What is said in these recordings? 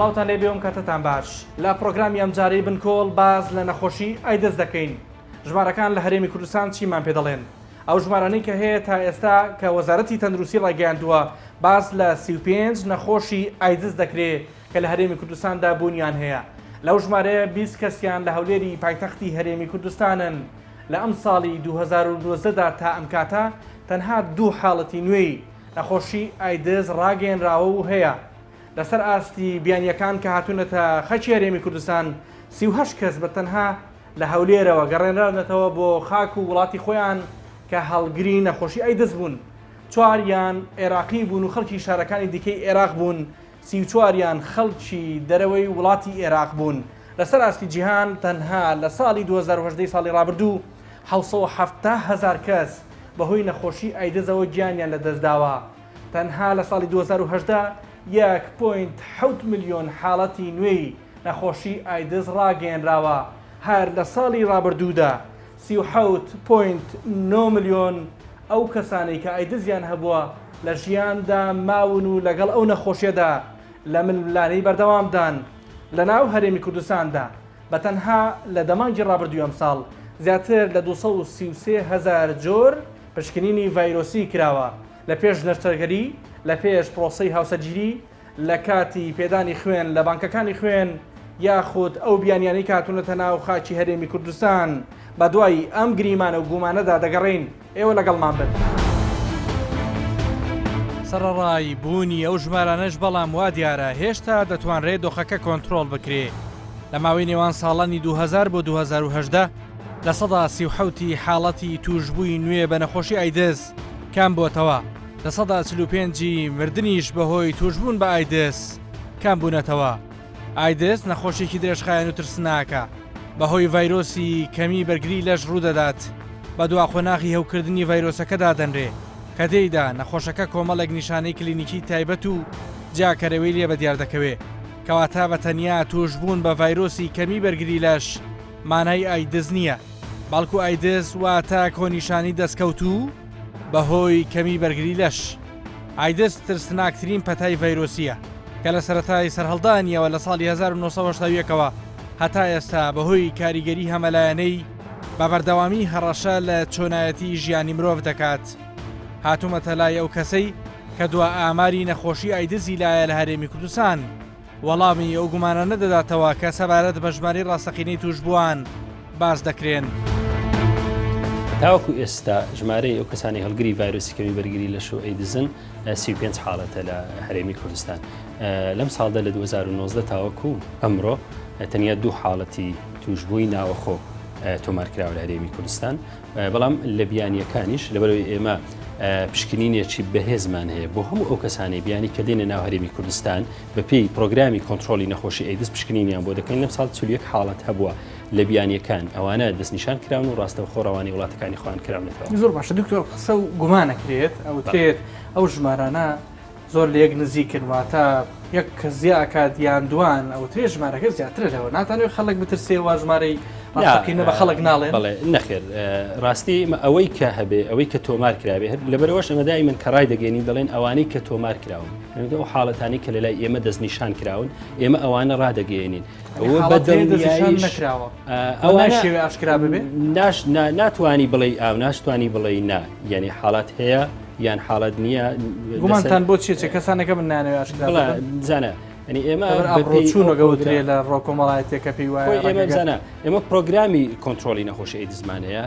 سڵاوتان لێ بێوم کاتتان باش لە پرۆگرامی ئەمجارەی بنکۆڵ باز لە نەخۆشی ئایدز دەکەین. ژمارەکان لە هەرێمی کوردستان چیمان پێ دەڵێن؟ ئەو ژمارانەی کە هەیە تا ئێستا کە وەزارەتی تەندروستی ڕاگەیاندووە باز لە 35 نەخۆشی ئایدز دەکرێت کە لە هەرێمی کوردستاندا بوونیان هەیە. لەو ژمارەیە 20 کەسیان لە هەولێری پایتەختی هەرێمی کوردستانن. لە ئەم ساڵی 2019دا تا ئەم کاتە تەنها 2 حاڵەتی نوێی نەخۆشی ئایدز ڕاگەیەنراوە و هەیە. لەسەر ئاستی بیانیەکان کە هاتوونەتە خەکی هەرێمی کوردستان 38 کەس بە تەنها لە هەولێرەوە گەڕێنرانەتەوە بۆ خاک و وڵاتی خۆیان کە هەڵگری نەخۆشی ئایدز بوون. 4یان عێراقی بوون و خەڵکی شارەکانی دیکەی عێراق بوون، 34یان خەڵکی دەرەوەی وڵاتی عێراق بوون. لەسەر ئاستی جیهان تەنها لە ساڵی 2010 ساڵی ڕابردوو 770,000 کەس بەهۆی نەخۆشی ئایدزەوە گیانیان لە دەستداوە. تەنها لە ساڵی 2010 1.7 ملیۆن حاڵەتی نوێی نەخۆشی ئایدز ڕاگەیەنراوە. هەر لە ساڵی ڕابردوودا 37.9 ملیۆن ئەو کەسانەی کە ئایدزیان هەبووە لە ژیاندا ماون و لەگەڵ ئەو نەخۆشیەدا لە ململانەی بەردەوامدان لە ناو هەرێمی کوردستاندا. بە تەنها لە دەمانگی ڕابردووی ئەم ساڵ زیاتر لە 233,000 جۆر پشکنینی ڤایرۆسی کراوە لە پێش نەشتەرگەری، لە پێش پرۆسەی هاوسەرگیری، لە کاتی پێدانی خوێن لە بانکەکانی خوێن یاخود ئەو بیانیانەی کاتوونەتە ناو خاکی هەرێمی کوردستان. بە دوای ئەم گریمانە و گومانەدا دەگەڕین، ئێوە لەگەڵمان بن. سەرەڕای بوونی ئەو ژمارانەش بەڵام وا دیارە هێشتا دەتوانرێت دۆخەکە کۆنتترۆل بکرێ. لە ماوەی نێوان ساڵانی 2000 بۆ 2010 لە 137 حاڵەتی توشببووی نوێ بە نەخۆشی ئایدز کام بۆتەوە. لە 145 مردنیش بەهۆی توشببوون بە ئایدز کام بوونەتەوە. ئایدز نەخۆشیێکی درێژخایەن و ترسناکە بەهۆی ڤایرۆسی کەمی بەرگری لەش ڕوودەدات. بە دواخۆناغی هەوکردنی ڤایرۆسەکەدا دەنرێ کە تێیدا نەخۆشەکە کۆمەڵێک نیشانەی کلینیکی تایبەت و جاکەرەوەی لێ بەدیار دەکەوێت کەواتە بە تەنیا توشببوون بە ڤایرۆسی کەمی بەرگری لەش مانای ئایدز نییە، باڵکو ئایدز واتە کۆنیشانی دەستکەوت و بەهۆی کەمی بەرگری لەش. ئایدز ترسناکترین پەتای ڤایرۆسیە کە لە سەرەتای سەرهەڵدانیەوە لە ساڵی 1970ەوە هەتا ئێستا بەهۆی کاریگەری هەمەلایەنەی بە بەردەوامی هەڕەشە لە چۆنایەتی ژیانی مرۆڤ دەکات. هاتوومەتە لای ئەو کەسەی کە دوا ئاماری نەخۆشی ئایدزی لایە لە هەرێمی کوردستان وەڵامی ئەو گومانە دەداتەوە کە سەبارەت بە ژمارەی ڕاستەقینەی توشببووان باز دەکرێن. تاوەکو ئێستا ژمارەی ئەو کەسانی هەڵگری ڤایرۆسی کەمی بەرگری لەش و ئەیدزن 35 حاڵەتە لە هەرێمی کوردستان. لەم ساڵدا لە 2019 تاوەکو ئەمڕۆ تەنیا 2 حاڵەتی توشببووی ناوەخۆ تۆمارکراوە لە هەرێمی کوردستان. بەڵام لە بیانیەکانیش لەبەرەوەی ئێمە پشکنینێکی بەهێزمان هەیە بۆ هەموو ئەو کەسانی بیانی کە دێنە ناو هەرێمی کوردستان بە پێی پرۆگرامی کۆنتترۆلی نەخۆشی ئەیدز پشکنینیان بۆ دەکەین. لەم ساڵ 41 حاڵەت هەبووە لە بیانیەکان ئەوانە دەستنیشان کراون و ڕاستە خۆڕەوانی وڵاتەکانی خۆیان کراونێتەوە. زۆر باشە دکتۆر، قسە و گومانەکرێت ئەوترێت ئەو ژمارانە زۆر لە یەک نزیکن واتە یەک کە زیاکات یان دوان ئەوترێ ژمارەکە زیاترە لەوە ناتوانێت خەڵک بترسێەوە ژمارەی ڕاستەقینە بە خەڵک ناڵێن. بەڵێ نەخێر، ڕاستی ئەوەی کە هەبێ ئەوەی کە تۆمار کراوێ لەبەرەوەش ئەمە دایمەن کە ڕای دەگەێنین دەڵێن ئەوانەی کە تۆمار کراون ئەو حاڵەتانی کە لەلای ئێمە دەستنیشان کراون ئێمە ئەوانە ڕادەگەێنین. ئەوە بەدڵنیاییش نەکراوە ئەوە شێوێ ئاشکرا ببێ ناتوانی بڵێ ئاو ناشتوانی بڵێ نا، یعنی حاڵات هەیە یان حاڵەت نییە. گومانتان بۆ چێ کەسانەکە من نانەوێ ئاشکرا بزانە ینی ئێمە ئەڕۆچوونەگەوترێ لە ڕۆکۆمەڵایەتێکە پێی وایە بزانە ئێمە پرۆگرامی کۆنتترۆلی نەخۆشی ئەیدزمان هەیە.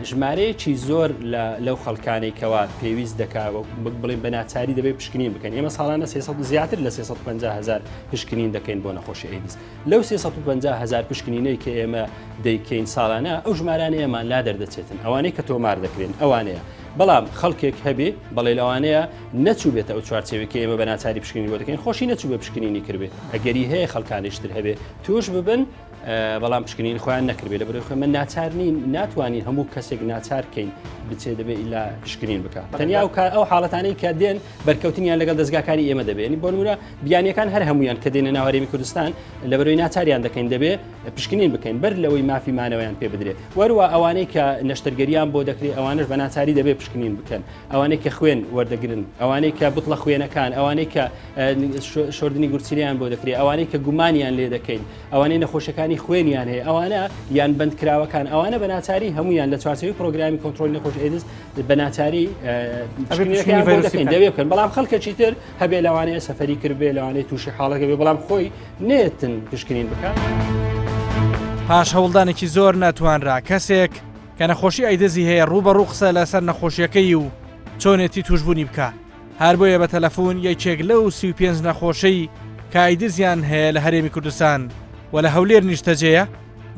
ژمارەیەکی زۆر لەو خەڵکانەی کەوا پێویست دەکات بڵێن بە ناچاری دەبێت پشکنین بکەین. ئێمە ساڵانە زیاتر لە 350,000 پشکنین دەکەین بۆ نەخۆشی ئەیدز. لەو 350,000 پشکنینەی کە ئێمە دەیکەین ساڵانە ئەو ژمارانە ئێمان لا دەردەچێتن ئەوانەی کە تۆمار دەکرێن ئەوانەیە. بەڵام خەڵکێک هەبێ بەڵێ لەوانەیە نەچوو بێتە ئەو چوارچێوەیەکی ئێمە بە ناچاری پشکنینی بۆ دەکەین خۆشی نەچوو بە پشکنینی کردبێت. ئەگەری هەیە خەڵکانیشتر هەبێ توش ببن بەڵام پشکنین خۆیان نەکردێت لە بەرەوەی خۆی من ناچارنین ناتوانین هەموو کەسێک ناچارکەین بچێ دەبێت ئیلا پشکنین بکات تەنیا ئەو حاڵەتانەی کە دێن بەرکەوتنیان لەگەڵ دەستگاکانی ئێمە دەبێت بۆ نمونە بیانیەکان هەر هەمویان کە دێنە ناو هەرێمی کوردستان لە بەرەوەی ناچاریان دەکەین دەبێت پشکنین بکەین بەر لەوەی مافی مانەوەیان پێ بدرێت وەروە ئەوانەی کە نەشتەرگەریان بۆ دەکرێت ئەوانش بە ناچاری دەبێت پشکنین بکەن ئەوانەی کە خوێن وەردەگرن ئەوانەی کە بتڵە خوێنەکان ئەوانەی کە شۆردنی گورچیریان بۆ دەکرێت ئەوانەی کە گومانیان لێ دەکەین ئەوانەی نەخۆشەکانی خوێنیان هەیە ئەوانە یان بندکراوەکان ئەوانە بە ناچاری هەمویان لە چوارچەوەی پرۆگرامی کۆنتترۆلی نەخۆش ئێدز بە ناچاری دەکەین دەوێ بکەن بەڵام خەڵکەکی تر هەبێ لەوانەیە سەفەری کردبێ لەوانەیە تووشی حاڵەکە بێ بەڵام خۆی نێتن پشکنین بکات. پاش هەوڵدانێکی زۆر ناتوانرا کەسێک کە نەخۆشی ئەیدزی هەیە ڕوبەڕوو قسە لەسەر نەخۆشیەکەی و چۆنێتی توشبوونی بکە هەر بۆیە بە تەلەفۆن یەکێک لەو 35 نەخۆشەی کە ئەیدزیان هەیە لە هەرێمی کوردستان و لە هەولێر نیشتەجەیە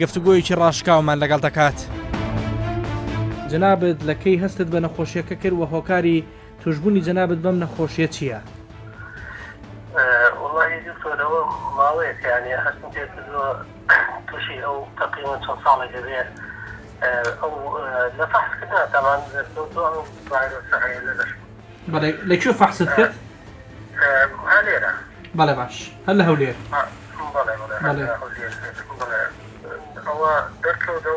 گفتوگۆیەکی ڕاشکاومان لەگەڵ دەکات. جەنابەت لەکەی هەستت بە نەخۆشیەکە کرد و هۆکاری توشبوونی جەنابەت بەم نەخۆشیە چییە؟ والله دكتورەوە ماوەیە یعنی هەستم پێ کردووە تووشی ئەو تقریبا چەند ساڵێک دەبێ ئەو لە فەحسکردنا تامان ڤایرۆسە هەیە لەش بەڵێ لەکوێ فەحست کرد؟ هەلێرە بەڵێ باش هەر لە هەولێر ئەوە دەرکەوتە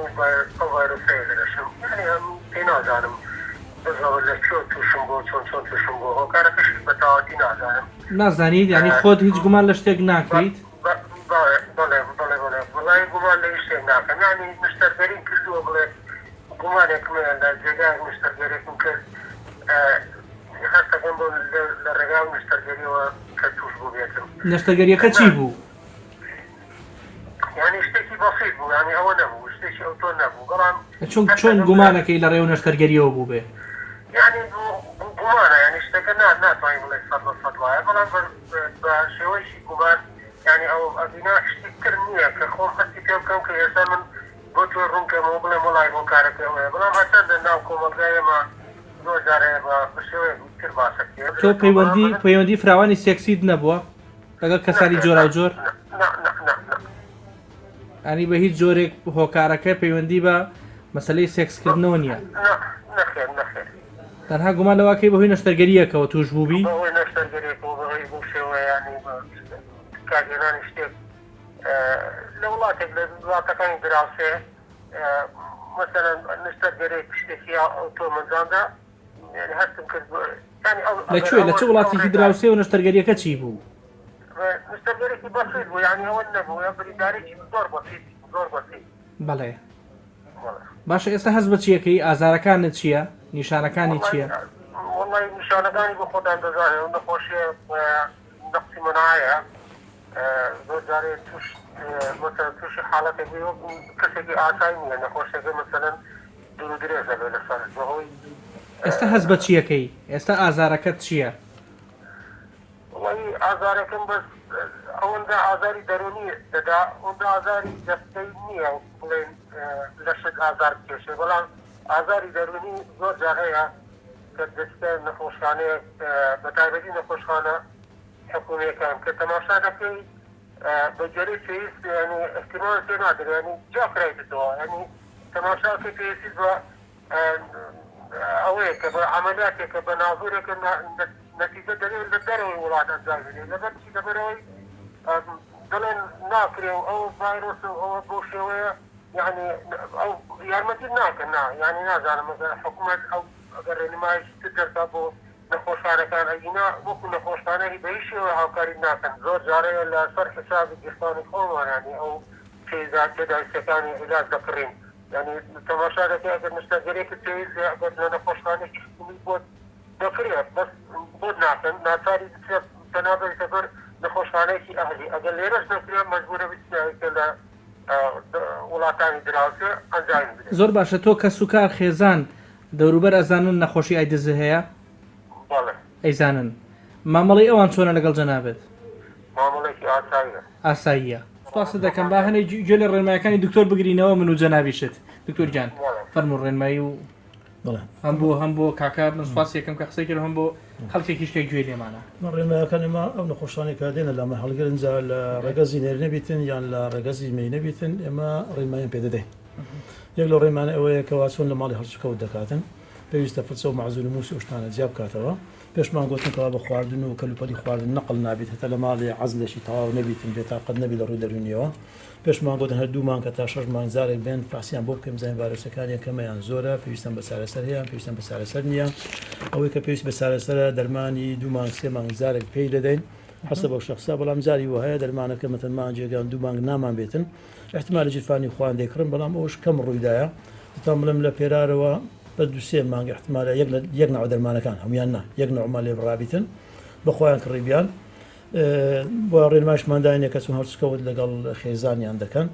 ئەو ڤایرۆسەیە لەشم یعنی هەم پێ نازانم بزەوە لەکوێ تووشم بۆ چۆن تووشم بۆ هۆکارەکەش بە تەواوەتی نازانم. نازانیت یعنی خۆت هیچ گومان لە شتێک ناکەیت؟ وڵای گومان لە شتێک ناکەم یعنی مشتەرگەریم کردووە بڵێ گومانێکمە لە جێگای مشتەرگەرێکم کرد هەستەکەم بۆ لە ڕێگای مشتەرگەریەوە کە توش بوو بێتم. نەشتەرگەریەکە چی بوو؟ یعنی شتێکی بەسیط بوو یعنی ئەوە نەبوو شتێکی ئەوتۆ نەبوو بەڵام چۆن گومانەکەی لە ڕێو نەشتەرگەریەوە بوو بێ؟ یعنی گومانە یعنی شتەکە ناتوانین بڵێ 100% وایە بەڵام بە شێوەیەکی گومان یعنی ئەو ئەبینا شتی تر نییە کە خۆم هەستی پێ بکەم کە ئێستا من بۆ تۆ ڕوونکەمەوە بڵێ وڵای بۆ کارەکەمەیە بەڵام هەچەندە ناو کۆمەلگایەمە زۆر جارەیە بە شێوەیە تر باشە تۆ پەیوەندی فراوانی سێکسیت نەبووە لەگەڵ کەسانی جۆرا و جۆر؟ ئەنی بە هیچ جۆرێک هۆکارەکە پەیوەندی بە مەسەلەی سێکسکردنەوە نییە؟ نەخێر تەنها گومان لەواکەی بەهۆی نەشتەرگەریەکەوە توش بووبی؟ بەهۆی نەشتەرگەریەکەوە بەهۆی بۆ شێوە ینی کارگێرانی شتێک لە وڵاتێک لە وڵاتەکانی دراوسێ مەسەلەن نەشتەرگەرێک شتێکی ئۆتۆمەنجاندا یعنی هەستم کرد لەکوێ لە چه وڵاتێکی دراوسێ و نەشتەرگەریەکە چی بوو؟ نەشتەرگەرێکی بەسیط بوو یعنی ئەوە نەبوو یا بریندارێکی زۆر بەسیط. بەڵێ باشە ئێستا هەست بە چیەکەی ئازارەکانت چییە؟ نیشانەکانی چییە؟ وڵی نیشانەکانی بۆ خۆدان دەزانێت و نەخۆشیە نەقسی منایە زۆر جارێ تووشی حاڵەتێک کەسێکی ئاسایی نییە نەخۆشیەکە مەسەلەن دوور و درێژە بێ لەسەر بەهۆی ئێستا هەست بە چیەکەی؟ ئێستا ئازارەکەت چییە؟ وڵی ئازارەکەم بەس ئەوەندا ئازاری دەرونی دەدا ئەوەندا ئازاری دەستەی نییە بڵێن لە شت ئازار بکێشێ بەڵام ئازاری دەرونی زۆر جار هەیە کە دەستە نەخۆشخانەیە بە تایبەتی نەخۆشخانە حکوومیەکان کە تەماشا دەکەی بە جێرەی پێویست ینی احتیمال پێ نادرێت ینی جا کرایتەوە ینی تەماشاکە پێویستی بە ئەوەیە کە بە عەمەلیاتێکە بە ناظورێکە نەتیجە دەرێت لە دەرەوەی وڵات ئەنجام بدرێت لەبەر چی لەبەرەوەی دەڵێن ناکرێ و ئەو ڤایرۆس و ئەوە بۆ شێوەیە یعنی ئەو یارمەتی ناکەن یعنی نازانم حکوومەت ئەو ئەگەر ڕێنمایشی تر دەرکا بۆ نەخۆشخانەکان ئەگینا وەکو نەخۆشخانەی بە هیچ شێوە هاوکاری ناکەن زۆر جارەیە لە سەر حسابی گرفتانی خۆمان ینی ئەو تێدایستەکانی عیلاج دەکڕین ینی تەماشا دەکەی ئەگەر نەشتەرگەرێکی پێویست ئەگەر لە نەخۆشخانێکی حکومی بۆ دەکرێت بەس بۆ ناکەن ناچاری تەنابێتە بەر نەخۆشخانەیەکی ئەهلی ئەگەر لێرەش دەکرێت مەجبورە بچیتە لە وڵاتانی دراوسێ ئەنجام بدرێت. زۆر باشە تۆ کەس و کار خێزان دەوروبەر ئەزانن نەخۆشی ئایدز هەیە؟ ئەیزانن مامەڵی ئەوان چۆنە لەگەڵ جەنابێت؟ مامەڵێکی ئاساییە. سپاس دەکەم با هەنێ گوێ لە ڕێنماییەکانی دکتۆر بگرینەوە من و جەنابیشت. دکتۆر گیان فەرموو ڕێنمایی و هەم بۆ کاکە من سوپاس یەکەم کە قسەی کرد هەم بۆ خەڵکێکی شتێک گوێ لێمانە ڕێنمایەکان ئێمە ئەو نەخۆشخانەی کە دێنە لەمە هەڵگرنجا لە ڕێگەزی نێر نەبیتن یان لە ڕێگەزی مەی نەبیتن ئێمە ڕێنمایان پێ دەدەین یەک لە ڕێمانە ئەوەیە کەوا چۆن لە ماڵی هەڵسوکەوت دەکاتن پێویستە فرچە و معزول و موسی شتانە جیاب بکاتەوە پێشمان گوتنکەوا بە خواردن و کەلوپەلی خواردن نەقل نابێت هەتا لە ماڵی عەزلێکی تەواو نەبیتن بێتاقەت نەبی لە ڕووی دەرونیەوە پێشمان گوتن هەردوومان کە تا 6 مانگ زارێک بێن فاسییان بۆ بکەم زانین ڤایرۆسەکانیان کەمەیان زۆرە پێویستن بە چارەسەر هەیە پێویستن بە چارەسەر نییە ئەوەی کە پێویست بە چارەسەرە دەرمانی 2 مانگ 3 مانگ زارێک پێی دەدەین حسب بەو شخصا بەڵام جاری وهەیە دەرمانەکە مەتەنمان جێگان 2 مانگ نامان بێتن احتیمالی جیرفانی خوان دەیکڕن بەڵام ئەوش کەم ڕوویدایە تام بڵێم لە پێرارەوە بە 2-3 مانگ احتیمالە یەک ناو دەرمانەکان هەمویان نا یەک نەعما لێ ڕابیتن بەخۆیان کڕیبیان بۆ ڕێنمایشمانداینێک کە چون هەڵسوکەوت لەگەڵ خێزانیان دەکەن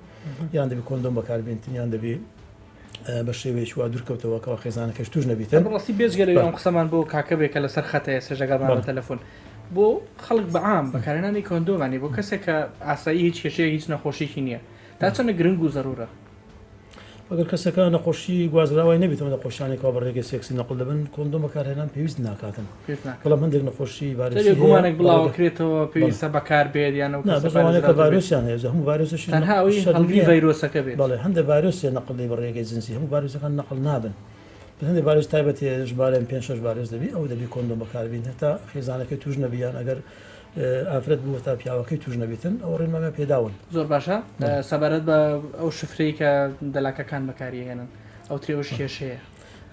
یان دەبی کۆندۆم بەکاربێنتن یان دەبی بە شێوەیەکی وا دوورکەوتەوەکەەوە خێزانەکەش توش نەبیتن ڕاستی بێزگەلەوە ئەم قسەمان بۆ کاکە بێکە لەسەر خەتەیە سێژەگەڵمان بە تەلەفۆن بۆ خەڵک بەعام بەکارهێنانی کۆندۆمانی بۆ کەسێک کە ئاسایی هیچ کێشەیە هیچ نەخۆشیی نییە تا چەندە گرنگ و زەرورە ئەگەر کەسەکە نەخۆشی گوازراوای نەبێتەوە نەخۆشیانێکەوە بە ڕێگەی سێکسی نەقل دەبن کۆندۆم بەکارهێنان پێویست ناکاتن بەڵام هەندێک نەخۆشی گومانێک بڵاوکرێتەوە پێویستە بەکار بێت یان بەزانێکە ڤایرۆسیان هەیە هەموو ڤایرۆسەشی تەنهاوی هەڵگری ڤایرۆسەکە بێت بەڵێ هەندێک ڤایرۆسیە نەقڵی بە ڕێگەی جنسی هەموو ڤایرۆسەکان نەقل نابن هەندێک ڤایرۆس تایبەتی ژمارەیان 5-6 ڤایرۆس دەبی ئەو دەبی کۆندۆم بەکاربین هەتا خێزانەکەی توش نەبیان ئەگەر ئافرەت بووە تا پیاوەکەی توش نەبێتن ئەو ڕێنمامە پێداون زۆر باشە سەبارەت بە ئەو شفرەی کە دەلاکەکان بەکاریهێنن ئەو ترێوەش کێشەیە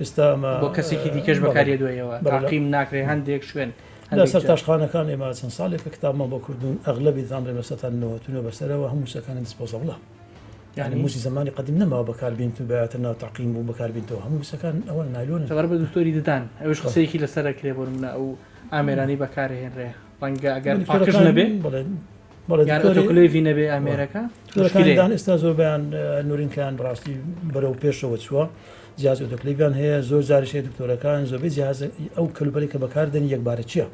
ئێستا بۆ کەسێکی دیکەش بەکاریە دوێەوە تاقیم ناکرێت هەندێک شوێن لەسەر تاشخانەکان ئێمە چەند ساڵێکە کتابمان بۆ کردوون ئەغلبی زانڕێ بەسەتان نەوەتونە بەسەرەوە هەموو موسەکانی دسپۆزەڵە یعنی موسی زمانی قدیم نەماوە بەکاربێنتون بەیاتە ناو تاقیم بوو بەکاربێنەوە هەموو موسەکان ئەوە نایلۆن سەبار بە دکتۆری ددان ئەوش قسەیەکی لەسەر کرێ بۆ منە ئەو ئامێرانی بەکارهێنرێ ڕەنگە ئەگەر پاکش نەبێ کلێڤی نەبێ ئامێرەکە دکتۆرەکان ئێستا زۆر بەیان نورینکیان ڕاستی بەرەو پێشەوە چووە جیاز ئۆتۆکلیڤیان هەیە زۆر جاریشەیە دکتۆرەکان زۆربەی جیاز ئەو کەلوبەری کە بەکاردێنی یەکبارە چییە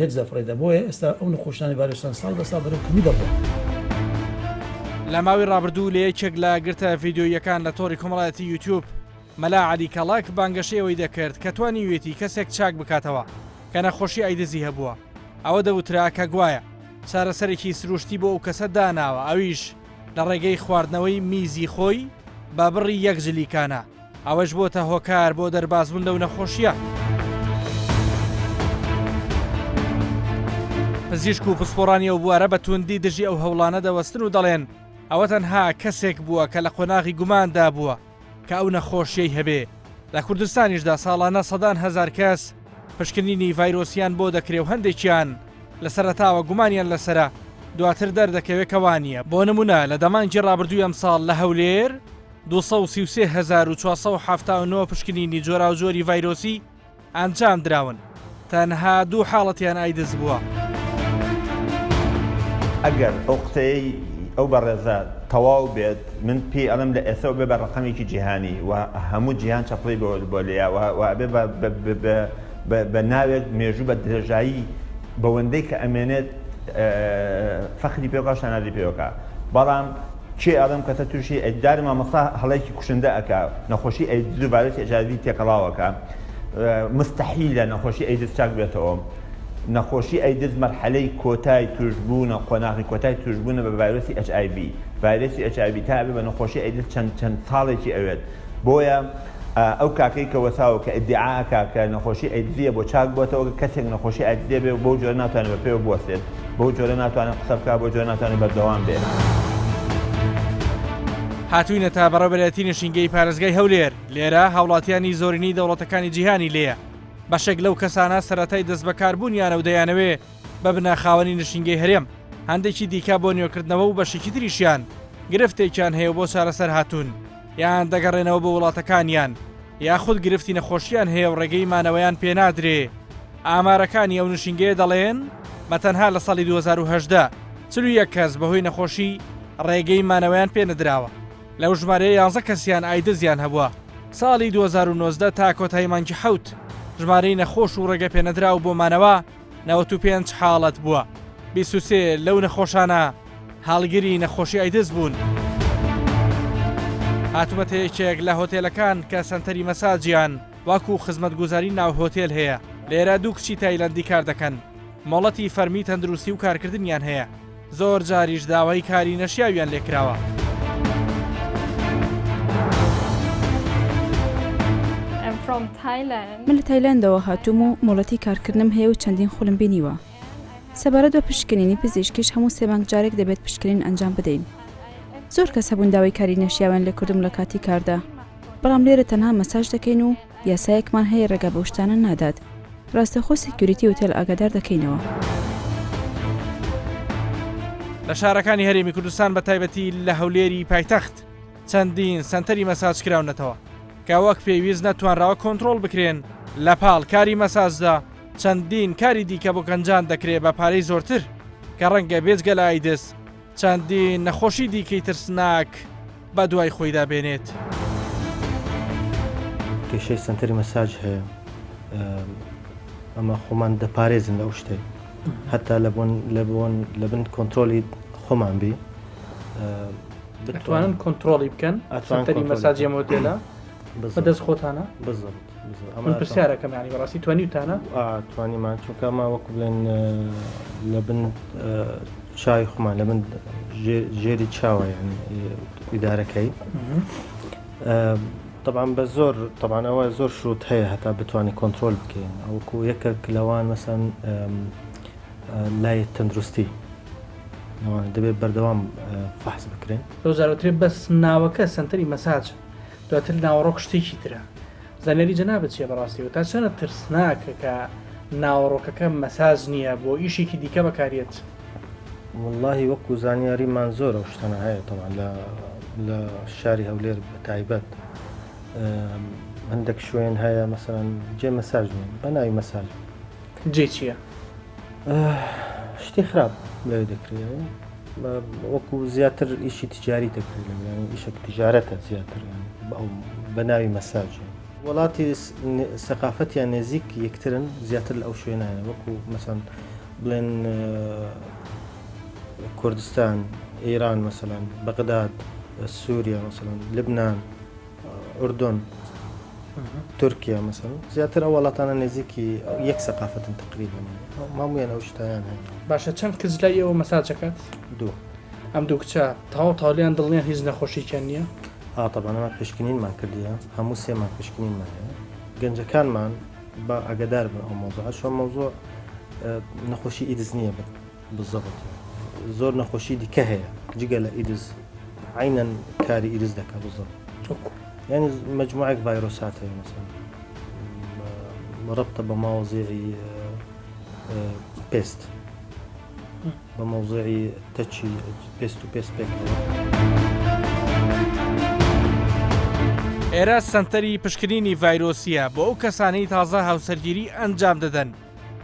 یەک زەفرەیدا بۆیە ئێستا ئەو نەخۆشیانی ڤایرۆسان ساڵ بە ساڵ بەرەو کەمی دەبڕێت لە ماوەی ڕابردوو لە یەکێک لە گرتە ڤیدیۆیەکان لە تۆڕی کۆمەڵایەتی یوتیوب مەلا عەلی کەڵک بانگەشەیەوەی دەکرد کە توانیوێتی کەسێک چاک بکاتەوە کە نەخۆشی ئایدزی هەبووە ئەوە دەوترا کە گوایە چارەسەرێکی سروشتی بۆ ئەو کەسە داناوە ئەویش لە ڕێگەی خواردنەوەی میزی خۆی با بڕی یەک جلیکانە ئەوەش بۆتە هۆکار بۆ دەربازبوون لەو نەخۆشیە پزیشک و پسپۆڕانی ئەو بوارە بە توندی دژی ئەو هەوڵانە دەوەستن و دەڵێن ئەوە تەنها کەسێک بووە کە لە قۆناغی گوماندا بووە کە ئەو نەخۆشیەی هەبێ لە کوردستانیشدا ساڵانە سەدان هەزار کەس پشکنینی ڤایرۆسیان بۆ دەکرێ و هەندێکیان لە سەرەتاوە گومانیان لەسرە دواتر دەردەکەوێتەوانیە بۆ نمونە لە دەمانگی ڕابردووی ئەمساڵ لە هەولێر 233479 پشکنینی جۆرا و جۆری ڤایرۆسی ئەنجام دراون تەنها 2 حاڵەتیان ئایدز بووە ئەگەر ئەو قسەی ئەو بەڕێزە تەواو بێت من پێی ئەڵم لە ئێستا بێ بە ڕقەمێکی جیهانی و هەموو جیهان چەپڵی بۆ لێە و بێ بە ناوێت مێژوو بە درێژایی بەوەندەی کە ئەمێنێت فەخری پێوەکە شانادی پێوەکە بەڵام کێ ئەڵم کەسە تووشی ئەجدار مامەسا هەڵەیەکی کوشندە ئەکا نەخۆشی ئەیدز و ڤایرۆسی ئەچ تێکەڵاوەکە مستحیلە نەخۆشی ئەیدز چاک بێتەوە نەخۆشی ئەیدز مەرحەلەی کۆتای توشبوونە قۆناغی کۆتای توشبوونە بە ڤایرۆسی HIV ڤایرۆسی HIV تا بێ بە نەخۆشی ئەیدز چەند ساڵێکی ئەوێت بۆیە ئەو کاکەی کە وەساوە کە ئیدعاکە کە نەخۆشی ئەیدزیە بۆ چاک بۆتەوە کەسێک نەخۆشی ئەیدزێ بێ بۆ جۆرە ناتوانێت بە پێوە بوەستێت بۆ جۆرە ناتوانێت قسە بکات بۆ جۆرە ناتوانێت بەردەوام بێت هاتووینە تا بەڕێوەبەرەتی نشینگەی پارێزگای هەولێر لێرە هاوڵاتیانی زۆرینی دەوڵەتەکانی جیهانی لێیە بەشێک لەو کەسانە سەرەتای دەست بەکاربوونیانە و دەیانەوێ بە بناخاوەنی نشینگەی هەرێم هەندێکی دیکە بۆ نوێکردنەوە و بەشێکی تریشیان گرفتێکیان هەیە بۆ چارەسەر هاتوون یان دەگەڕێنەوە بە وڵاتەکانیان یاخود گرفتی نەخۆشییان هەیە و ڕێگەی مانەوەیان پێنادرێ ئامارەکانی ئەو نشینگەیە دەڵێن بەتەنها لە ساڵی 2018 41 کەس بەهۆی نەخۆشی ڕێگەی مانەوەیان پێنەدراوە لەو ژمارەیە 11 کەسیان ئایدزیان هەبووە ساڵی 2019 تا کۆتایی مانگی حەوت ژمارەی نەخۆش و ڕێگە پێنەدراو بۆ مانەوە 95 حاڵەت بووە 23 لەو نەخۆشانە هاڵگیری نەخۆشی ئایدز بوون هاتوومەتەیەکێک لە هۆتێلەکان کە سەنتەری مەساجیان واکو خزمەتگوزاری ناو هۆتێل هەیە لێرە دوو کچی تایلەندی کار دەکەن مۆڵەتی فەرمی تەندروستی و کارکردنیان هەیە زۆر جاریش داوای کاری نەشیاویان لێکراوە من لە تایلندەوە هاتووم و مۆڵەتی کارکردنم هەیە و چەندین خولم بینیوە سەبارەت بە پشکنینی پزیشکیش هەموو 3 مانگ جارێک دەبێت پشکنین ئەنجام بدەین زۆر کەس هەبوون داوای کاری نەشیاویان لێ کردم لە کاتی کاردا بەڵام لێرە تەنها مەساژ دەکەین و یاسایەکمان هەیە ڕێگا بە شتانە نادات ڕاستەخۆ سکیوریتی هۆتێل ئاگادار دەکەینەوە لە شارەکانی هەرێمی کوردستان بە تایبەتی لە هەولێری پایتەخت چەندین سنتەری مەساج کراونەتەوە کە وەک پێویست نەتوانراوە کۆنتڕۆڵ بکرێن لە پاڵ کاری مەساجدا چەندین کاری دیکە بۆ گەنجان دەکرێت بە پارەی زۆرتر کە ڕەنگە بێجگە لە ئایدس چەندین نەخۆشی دیکەی ترسناک بە دوای خۆیدا بێنێت کێشەی سنتەری مەساج هەیە ئەمە خۆمان دەپارێزن لەو شتەی هەتا لە بن کۆنتترۆلی خۆمان بی دەتوانن کۆنتترۆڵی بکەن سنتەری مەساجی هۆتێلە بەدەست خۆتانە من پرسیارەکەم ینی بەڕاستی توانیتانە توانیمان چونکەمە وەکو بڵێن لە بن چای خۆمان لە من ژێری چاوە ینی ئیدارەکەی طبعا بە زۆر طبعا ئەوە زۆر شروط هەیە هەتا بتوانانی کۆنتترۆل بکەین ئەوکو یەکە کلەوان مەسەن لای تەندروستی دەبێت بەردەوام فەحس بکرێن لەوزارەترێ بەس ناوەکە سنتەری مەساج دواتر ناوەڕۆک شتێکی ترە زانەری جەنابەت چیە بەڕاستی و تا چەنە ترسناکە کە ناوەڕۆکەکە مەساج نییە بۆ ئیشێکی دیکە بەکارێت واللهی وەکو زانیاریمان زۆر ئەو شتانە هەیە طبعا لە شاری هەولێر بە تایبەت هەندێک شوێن هەیە مەسەرەن جێ مەساج بە ناوی مەساج جێ چییە؟ شتی خراپ لێ دەکرێت وەکو زیاتر ئیشی تجاری دەکرێت ئیشێک تجارەتە زیاتر بە ناوی مەساج وڵاتی سەقافەتیان نێزیک یەکترن زیاتر لە ئەو شوێنانە وەکو مەسەن بڵێن کوردستان ئێران مەسەلەن بەغداد سووریا مەسەلەن لبنان ئوردن تورکیا مەسەن زیاتر ئەو وڵاتانە نێزیکی یەک سەقافەتن تقریبا مامویان ئەو شتیان هەیە باشە چەند کەس لای ئێوە مەساجەکەات دوو ئەم دوو کچە تاڵیان دڵنیان هیچ نەخۆشییان نییە طبعاەمە پشکنینمان کردیە هەموو سێمان پشکنینمان هەیە گەنجەکانمان بە ئەگەدار بن ئەو مۆزوع شۆ مۆزوع نەخۆشی ئیدز نییە بزەبت زۆر نەخۆشی دیکە هەیە جگە لە ئیدز عینەن کاری ئیدز دەکە بزەبت يعني مجموعة فيروسات هي مثلا مربطة بمواضيع بيست بموضوع تاتشي بيست تو بيست بيك ئێرە سنتەری پشکنینی ڤایرۆسیە بۆ ئەو کەسانەی تازە هاوسەرگیری ئەنجام دەدەن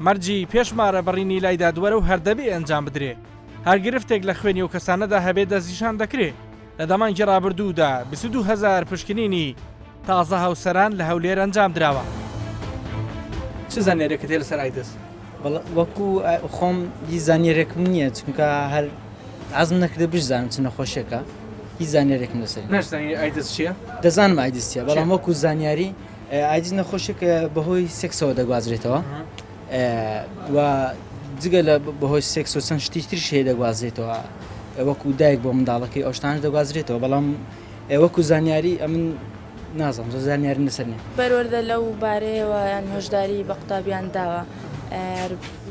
مەرجی پێشمارە بەڕینی لایدا دووەرە و هەردەبێ ئەنجام بدرێ هەر گرفتێک لە خوێنی و کەسانەدا هەبێت دەستنیشان دەکرێت لە دەمانگی ڕابردوودا 22,000 پشکنینی تازە هاوسەران لە هەولێر ئەنجام دراوە چ زانێرێکت هەیە لەسەر ئایدس؟ وەکو خۆم هیچ زانێرێکم نییە چونکە هەر عەزم نەکردە بشزانم چ نەخۆشیەکە هیچ زانێرێکم لەسەر نەشزانی ئایدس چییە؟ دەزانم ئایدس چییە بەڵام وەکو زانیاری ئایدس نەخۆشیەکە بەهۆی سێکسەوە دەگوازرێتەوە و جگە لە بەهۆی سێکس و چەند شتی تریش هەیە دەگوازرێتەوە وەکو دایک بۆ منداڵەکەی ئەو شتانش دەگوازرێتەوە بەڵام وەکو زانیاری ئەمن نازانم زۆر زانیاری لەسەر نییە بەروەردە لەو بارەیەوە یان هۆشداری بە قوتابیان داوە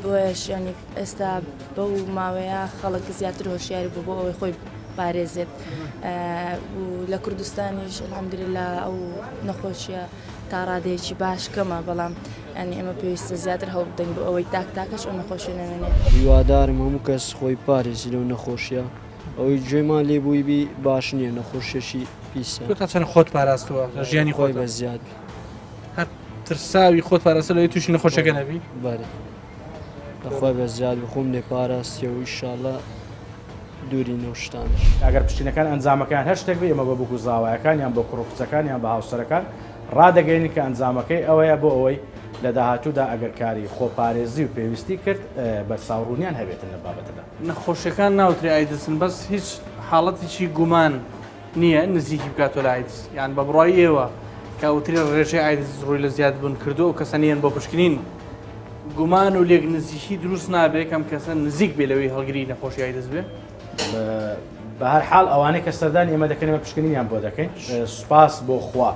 بۆیش ینی ئێستا بەو ماوەیە خەڵک زیاتر هۆشیاری بوو بۆ ئەوەی خۆی پارێزێت لە کوردستانیش الحەمدولله ئەو نەخۆشیە تا ڕادەیەکی باش کەمە بەڵام ینی ئێمە پێویستە زیاتر هەوڵ بدەین بۆ ئەوەی تاکتاکەش ئەو نەخۆشیە نەمێنێت هیوادارم هەموو کەس خۆی پارێزی لەو نەخۆشیە ئەوەی گوێمان لێبووی بی باش نییە نەخۆشیێکی پیسە تۆ تا چەند خۆت پاراستەوە لە ژیانی خۆی بە زیاد هەر ترساوی خۆت پاراستە لەوەی تووشی نەخۆشەکە نەبی؟ بەێ خۆی بە زیاد بخۆم لێ پاراستیە و ئیشاڵە دووری نەوشتانش ئەگەر پشتینەکان ئەنجامەکان هەر شتێک بێ ئەمە بە بکو زاوایەکان یان بۆ کوڕکچەکان یان بە هاوسەرەکان ڕادەگەینی کە ئەنجامەکەی ئەوەیە بۆ ئەوەی لە داهاتوودا ئەگەر کاری خۆپارێزی و پێویستی کرد بە ساوڕوونیان هەبێتن لە بابەتەدا نەخۆشیەکان ناوتری ئایدسن بەس هیچ حاڵەتێکی گومان نییە نزیکی بکاتۆ لە ئایدس یان بە بڕاییەوە کاوتری ڕێژەی ئایدز ڕووی لە زیاد بوون کردو و کەسەنیان بۆ پشکنین گومان و لێک نزیکی دروست نابێت کەم کەسە نزیک بێ لەوەی هەڵگری نەخۆشی ئایدز بێ بە هەر حاڵ ئەوانەی کە سەردانی ئێمە دەکەنەوە پشکنینیان بۆ دەکەین سوپاس بۆ خوا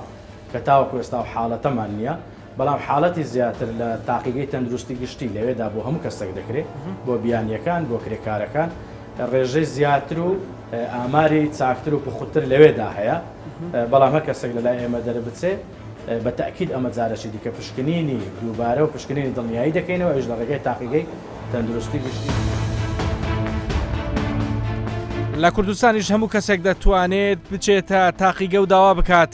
کە تاوەکو ئێستا و حاڵەتەمان نییە بەڵام حاڵەتی زیاتر لە تاقیگەی تەندروستی گشتی لەوێدا بۆ هەموو کەسێک دەکرێت بۆ بیانیەکان بۆ کرێکارەکان ڕێژەی زیاتر و ئاماری چاکتر و پخوتر لەوێدا هەیە بەڵام هەر کەسێک لەلای ئێمە دەربچێ بە تاکید ئەمە جارەشی دیکە پشکنینی دووبارە و پشکنینی دڵنیایی دەکەینەوە ئەوش لە ڕێگەی تاقیگەی تەندروستی گشتی. لە کوردستانیش هەموو کەسێک دەتوانێت بچێتە تاقیگە و داوا بکات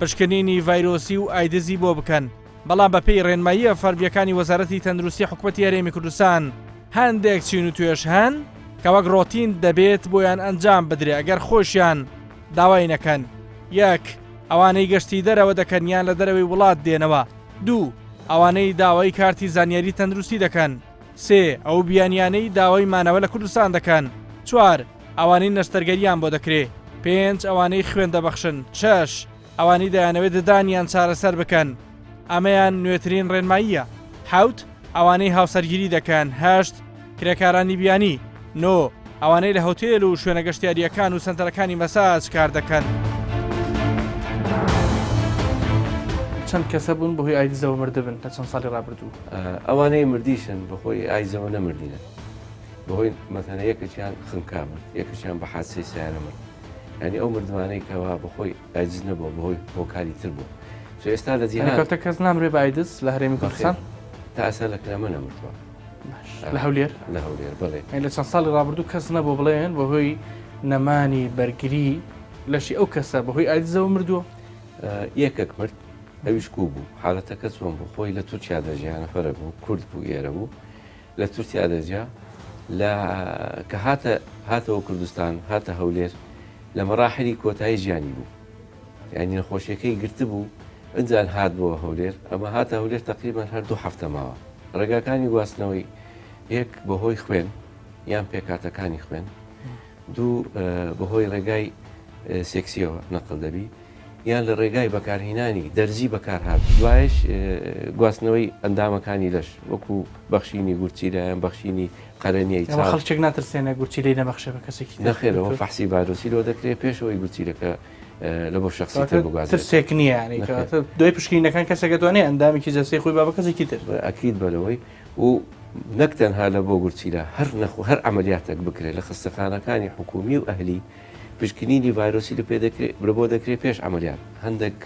پشکنینی ڤایرۆسی و ئایدزی بۆ بکەن بەڵام بەپێی ڕێنماییە فەرمیەکانی وەزارەتی تەندروستی حکوومەتی هەرێمی کوردستان هەندێک چین و توێش هەن کە وەک ڕۆتین دەبێت بۆیان ئەنجام بدرێ ئەگەر خۆشیان داوای نەکەن. یەک ئەوانەی گەشتی دەرەوە دەکەن یان لە دەرەوەی وڵات دێنەوە. دوو ئەوانەی داوای کارتی زانیاری تەندروستی دەکەن. سێ ئەو بیانیانەی داوای مانەوە لە کوردستان دەکەن. چوار ئەوانەی نەشتەرگەریان بۆ دەکرێ. پێنج ئەوانەی خوێن دەبەخشن. شەش ئەوانەی دەیانەوێت ددانیان چارەسەر بکەن ئەمەیان نوێترین ڕێنماییە. حوت ئەوانەی هاوسەرگیری دەکەن. هەشت کرێکارانی بیانی. نۆ ئەوانەی لە هۆتێل و شوێنە گەشتیاریەکان و سنتەرەکانی مەساج کار دەکەن. چەند کەسە بوون بەهۆی ئایدزەوە مردبن لە چەند ساڵی ڕابردوو؟ ئەوانەی مردیشن بەخۆی ئایدزەوە نەمردینە بەهۆی مەتەنە یەکێکیان خنکا مرد یەکێکیان بە حادسەی سیارە مرد ینی ئەو مردوانەی کەوا بەخۆی ئایدز نەبووە بەهۆی هۆکاری تر بوو. ئێستا لە جیهان کەوتە کەس نامرێ بە ئایدز لە هەرێمی کوردستان تا ئێستا لە کرامە نەمردووە لە هەولێر لە هەولێر بڵێ لە چەند ساڵی ڕابردوو کەس نەبوو بڵێن بەهۆی نەمانی بەرگری لەشی ئەو کەسە بەهۆی ئایدزەوە مردووە. یەکێک مرد ئەویش کوو بوو حاڵەتەکە چۆن بوو خۆی لە تورکیا دەژیا نەفەرە بوو کورد بوو ئێرە بوو لە تورکیا دەژیا لە کە هاتەوە کوردستان هاتە هەولێر لە مەراحلی کۆتایی ژیانی بوو یعنی نەخۆشیەکەی گرت بوو ئەنجان هات بۆ هەولێر ئەمە هاتە هەولێر تقریبان هەردوو هەفتە ماوە ڕێگاکانی گواستنەوەی یەک بەهۆی خوێن یان پێکاتەکانی خوێن دوو بەهۆی ڕێگای سێکسیەوە نەقل دەبی یان لە ڕێگای بەکارهێنانی دەرزی بەکارهات دوایش گواستنەوەی ئەندامەکانی لەش وەکو بەخشینی گورچیرایان بەخشینی قەرەنیەی خەڵکێک ناترسێنە گورچیلەی نەبەخشە بە کەسێکی نەخێرەوە فەحسی ڤایرۆسی لۆ دەکرێت پێشەوەی گورچیلەکە لە بۆ شخصی ترسێک نییە دوای پشکینەکان کەسەکە دەوانێت ئەندامێکی جەستەی خۆی با بە کەسێکی تر ئەکید بەلەوەی و نەک تەنها لە بۆ گورچیلە هەر عملیاتێک بکرێت لە خستەخانەکانی حکومی و ئەهلی پشکنینی ڤایرۆسی لە بۆ دەکرێت پێش عملیات هەندێک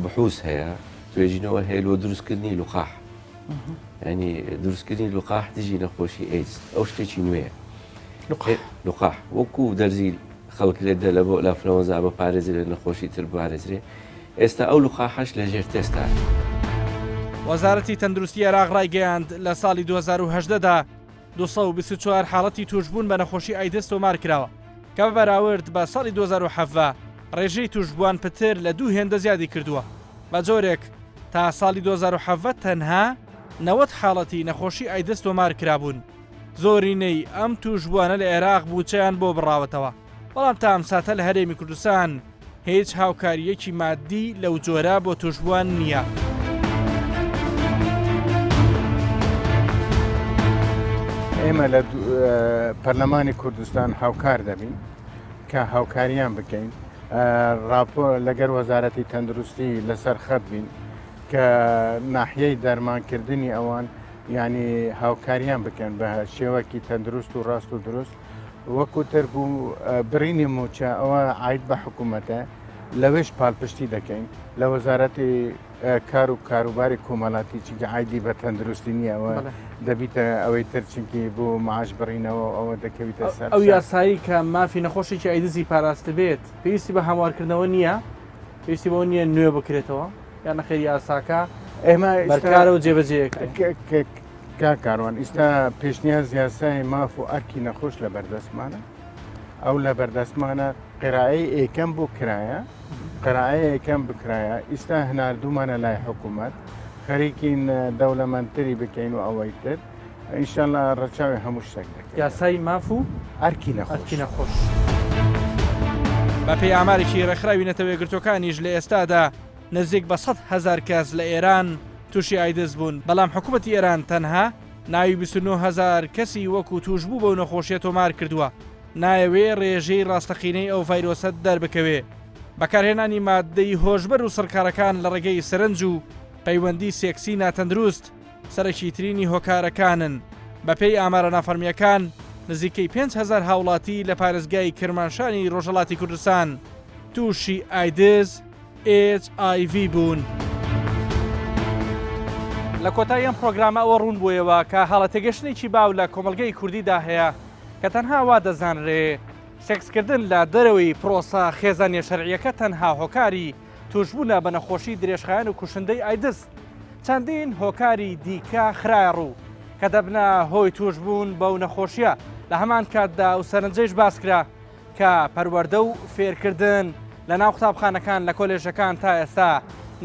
بحوس هەیە توێژینەوە هەیە لۆ دروستکردنی لوقاح ینی دروستکردنی لوقاح دژی نەخۆشی ئەیدز ئەو شتێکی نوێیە لوقاح وەکو دەرزی خەڵکرێت لە بۆ لافرەوەزا بە پارێزرێت نەخۆشی تر بارێزرێ ئێستا ئەو لوقاحەش لە ژێر تێستا. وەزارەتی تەندروستی عێراق ڕایگەیاند لە ساڵی 2010دا 224 حاڵەتی توشبوون بە نەخۆشی ئایدز تۆمار کراوە کە بە بەراورد بە ساڵی 2007 ڕێژەی توشبووان پتر لە دوو هێندە زیادی کردووە. بە جۆرێک تا ساڵی 2007 تەنها 90 حاڵەتی نەخۆشی ئایدز تۆمار کرابوون. زۆرینەی ئەم توشبووانە لە عێراق بووچەیان بۆ بڕاوەتەوە بەڵام تا ئەم ساتە لە هەرێمی کوردستان هیچ هاوکاریەکی مادی لەو جۆرە بۆ توشبووان نییە. ئێمە لە پەرلەمانی کوردستان هاوکار دەبین کە هاوکاریان بکەین راپۆر لەگەر وەزارەتی تەندروستی لەسەر خەت بین کە ناحیەی دەرمانکردنی ئەوان ینی هاوکاریان بکەن بە شێوەکی تەندروست و ڕاست و دروست وەکوتر بوو برینی موچە ئەوە عید بە حکوومەتە لەوێش پاڵپشتی دەکەین لە وەزارەتی کار و کاروباری کۆمەڵاتی چیکە عیدی بە تەندروستی نییەوە دەبیتە ئەوەی ترچنکی بۆ معاش بڕینەوە ئەوە دەکەویتە سەر ئەو یاسایی کە مافی نەخۆشێکی ئایدزی پاراستە بێت پێویستی بە هەموارکردنەوە نییە پێویستی بۆ نییە نوێ بکرێتەوە یان نەخێری یاساکە ئێمە بەرکارە و جێبەجێ کاروان ئیستا پێشنیاز یاسای ماف و ئەرکی نەخۆش لە بەردەستمانە ئەو لە بەردەستمانە قراایی ئێکەم بۆ کرایە قراایی ئێکەم بکرایە ئیستا هەناردوومانە لای حکوومەت خەریکین دەوڵەمەندتری بکەین و ئەوەی تر ئینشاءالله ڕەچاوی هەموو شتێک دەکەین یاسای ماف و ئەرکی نەخۆش. بە پێی ئامارێکی ڕێکخراوی نەتەوەیەگرتوەکانیش لە ئێستادا نزیک بە 100,000 کەس لە ئێران تووشی ئایدز بوون بەڵام حکوومەتی ئێران تەنها ناوی 29,000 کەسی وەکو توشبوو بەو نەخۆشیە تۆمار کردووە. نایەوێ ڕێژەی ڕاستەقینەی ئەو ڤایرۆسە دەربکەوێ. بەکارهێنانی مادەی هۆشبەر و سەرکارەکان لە ڕێگەی سەرنج و پەیوەندی سێکسی ناتەندروست سەرەکی ترینی هۆکارەکانن. بەپێی ئامارە نافەرمیەکان نزیکەی 5,000 هاوڵاتی لە پارێزگای کرمانشانی ڕۆژهەڵاتی کوردستان تووشی ئایدز HIV بوون. لە کۆتایی ئەم پرۆگرامە ئەوە ڕوون بوویەوە کە هەڵەتێگەشتێکی باو لە کۆمەلگەی کوردیدا هەیە کە تەنها وا دەزانرێ سێکسکردن لە دەرەوەی پرۆسە خێزانیە شەرعیەکە تەنها هۆکاری توشبوونە بە نەخۆشی درێژخایەن و کوشندەی ئایدز. چەندین هۆکاری دیکە خرایە ڕوو کە دەبنە هۆی توشبوون بەو نەخۆشیە. لە هەمان کاتدا و سەرنجەیش باس کرا کە پەروەردە و فێرکردن لە ناو قوتابخانەکان لە کۆلێژەکان تا ئێستا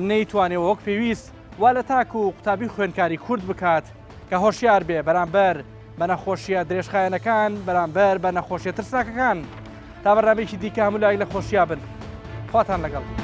نەیتوانێەوە وەک پێویست وا لە تاک و قوتابی خوێنکاری کورد بکات کە هۆشیار بێ بەرامبەر بە نەخۆشیە درێژخایەنەکان بەرامبەر بە نەخۆشیە ترسناکەکان. تا بەڕامێکی دیکە هەموو لای لە خۆشییا بن. خواتان لەگەڵ.